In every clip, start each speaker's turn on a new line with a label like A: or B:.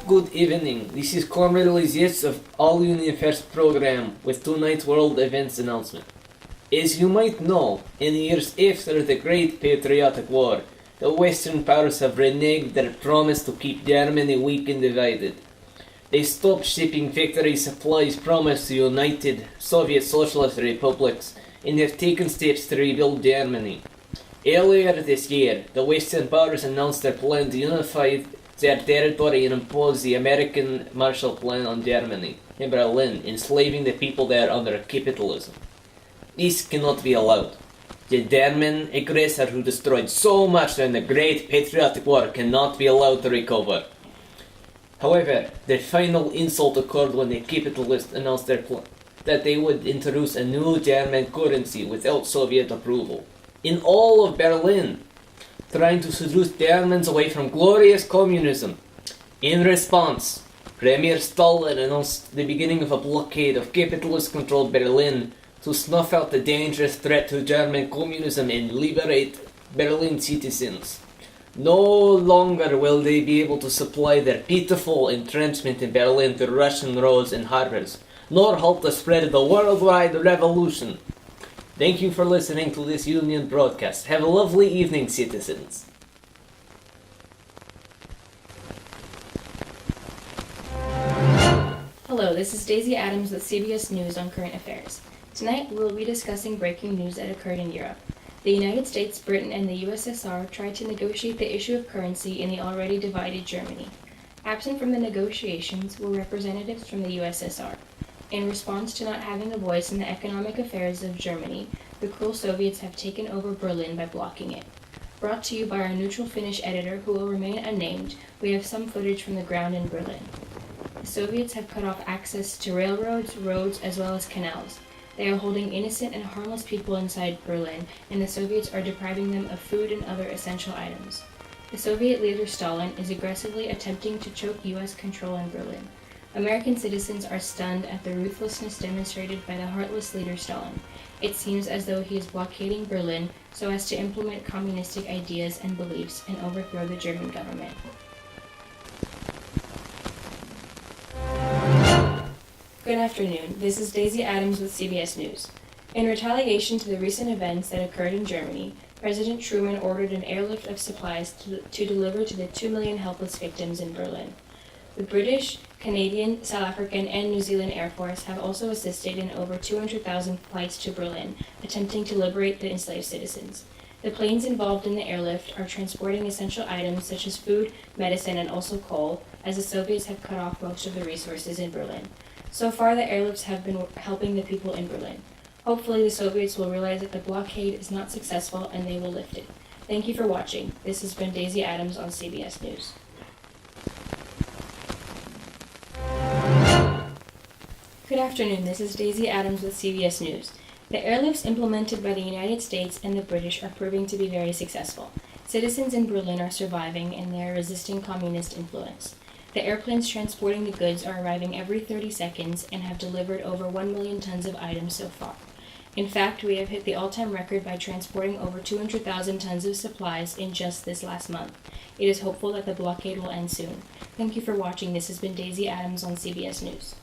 A: Good evening, this is Comrade Lizietz of All Union Affairs program with tonight's world events announcement. As you might know, in the years after the Great Patriotic War, the Western powers have reneged their promise to keep Germany weak and divided. They stopped shipping victory supplies promised to United Soviet Socialist Republics and have taken steps to rebuild Germany. Earlier this year, the Western powers announced their plan to unify their territory and impose the American Marshall Plan on Germany in Berlin, enslaving the people there under capitalism. This cannot be allowed. The German aggressor who destroyed so much during the Great Patriotic War cannot be allowed to recover. However, the final insult occurred when the capitalists announced their plan that they would introduce a new German currency without Soviet approval in all of Berlin, trying to seduce Germans away from glorious communism. In response, Premier Stalin announced the beginning of a blockade of capitalist-controlled Berlin to snuff out the dangerous threat to German communism and liberate Berlin citizens. No longer will they be able to supply their pitiful entrenchment in Berlin to Russian roads and harbors, nor halt the spread of the worldwide revolution. Thank you for listening to this Union broadcast. Have a lovely evening, citizens.
B: Hello, this is Daisy Adams with CBS News on Current Affairs. Tonight, we'll be discussing breaking news that occurred in Europe. The United States, Britain, and the USSR tried to negotiate the issue of currency in the already divided Germany. Absent from the negotiations were representatives from the USSR. In response to not having a voice in the economic affairs of Germany, the cruel Soviets have taken over Berlin by blocking it. Brought to you by our neutral Finnish editor, who will remain unnamed, we have some footage from the ground in Berlin. The Soviets have cut off access to railroads, roads, as well as canals. They are holding innocent and harmless people inside Berlin, and the Soviets are depriving them of food and other essential items. The Soviet leader Stalin is aggressively attempting to choke U.S. control in Berlin. American citizens are stunned at the ruthlessness demonstrated by the heartless leader Stalin. It seems as though he is blockading Berlin so as to implement communistic ideas and beliefs and overthrow the German government. Good afternoon. This is Daisy Adams with CBS News. In retaliation to the recent events that occurred in Germany, President Truman ordered an airlift of supplies to deliver to the 2 million helpless victims in Berlin. The British, Canadian, South African, and New Zealand Air Force have also assisted in over 200,000 flights to Berlin, attempting to liberate the enslaved citizens. The planes involved in the airlift are transporting essential items such as food, medicine, and also coal, as the Soviets have cut off most of the resources in Berlin. So far, the airlifts have been helping the people in Berlin. Hopefully, the Soviets will realize that the blockade is not successful and they will lift it. Thank you for watching. This has been Daisy Adams on CBS News. Good afternoon, this is Daisy Adams with CBS News. The airlifts implemented by the United States and the British are proving to be very successful. Citizens in Berlin are surviving and they are resisting communist influence. The airplanes transporting the goods are arriving every 30 seconds and have delivered over 1 million tons of items so far. In fact, we have hit the all-time record by transporting over 200,000 tons of supplies in just this last month. It is hopeful that the blockade will end soon. Thank you for watching. This has been Daisy Adams on CBS News.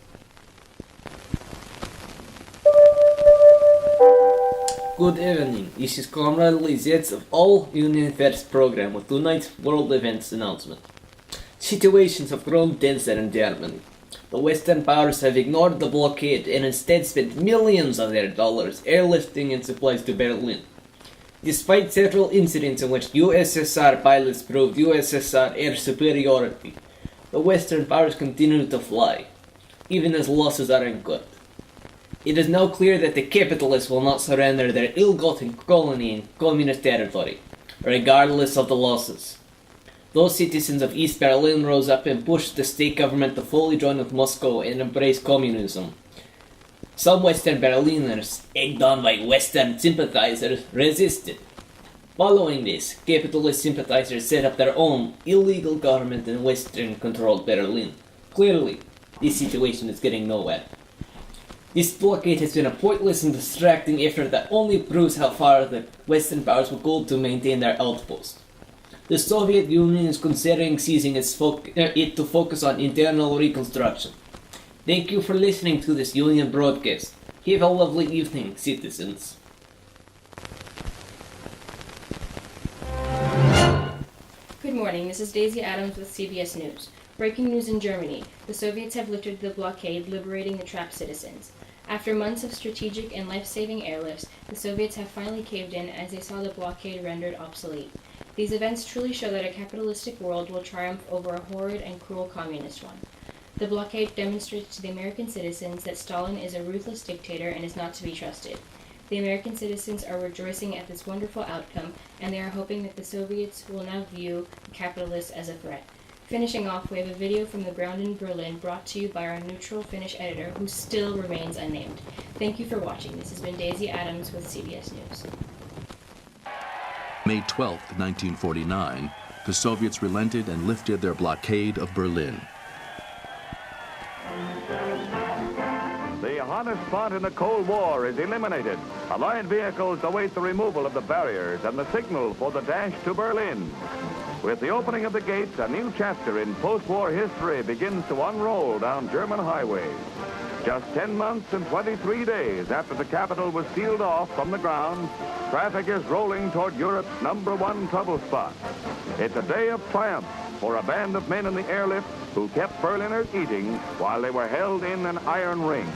A: Good evening, this is Comrade Lizietz of All Union Affairs program with tonight's world events announcement. Situations have grown tenser in Germany. The Western powers have ignored the blockade and instead spent millions of their dollars airlifting and supplies to Berlin. Despite several incidents in which USSR pilots proved USSR air superiority, the Western powers continue to fly, even as losses are incurred. It is now clear that the capitalists will not surrender their ill-gotten colony in communist territory, regardless of the losses. Those citizens of East Berlin rose up and pushed the state government to fully join with Moscow and embrace communism. Some Western Berliners, egged on by Western sympathizers, resisted. Following this, capitalist sympathizers set up their own illegal government in Western-controlled Berlin. Clearly, this situation is getting nowhere. This blockade has been a pointless and distracting effort that only proves how far the Western powers will go to maintain their outpost. The Soviet Union is considering ceasing it to focus on internal reconstruction. Thank you for listening to this Union broadcast. Have a lovely evening, citizens.
B: Good morning, this is Daisy Adams with CBS News. Breaking news in Germany. The Soviets have lifted the blockade, liberating the trapped citizens. After months of strategic and life-saving airlifts, the Soviets have finally caved in as they saw the blockade rendered obsolete. These events truly show that a capitalistic world will triumph over a horrid and cruel communist one. The blockade demonstrates to the American citizens that Stalin is a ruthless dictator and is not to be trusted. The American citizens are rejoicing at this wonderful outcome, and they are hoping that the Soviets will now view the capitalists as a threat. Finishing off, we have a video from the ground in Berlin brought to you by our neutral Finnish editor, who still remains unnamed. Thank you for watching. This has been Daisy Adams with CBS News.
C: May 12, 1949, the Soviets relented and lifted their blockade of Berlin.
D: The hottest spot in the Cold War is eliminated. Allied vehicles await the removal of the barriers and the signal for the dash to Berlin. With the opening of the gates, a new chapter in post-war history begins to unroll down German highways. Just 10 months and 23 days after the capital was sealed off from the ground, traffic is rolling toward Europe's #1 trouble spot. It's a day of triumph for a band of men in the airlift who kept Berliners eating while they were held in an iron ring.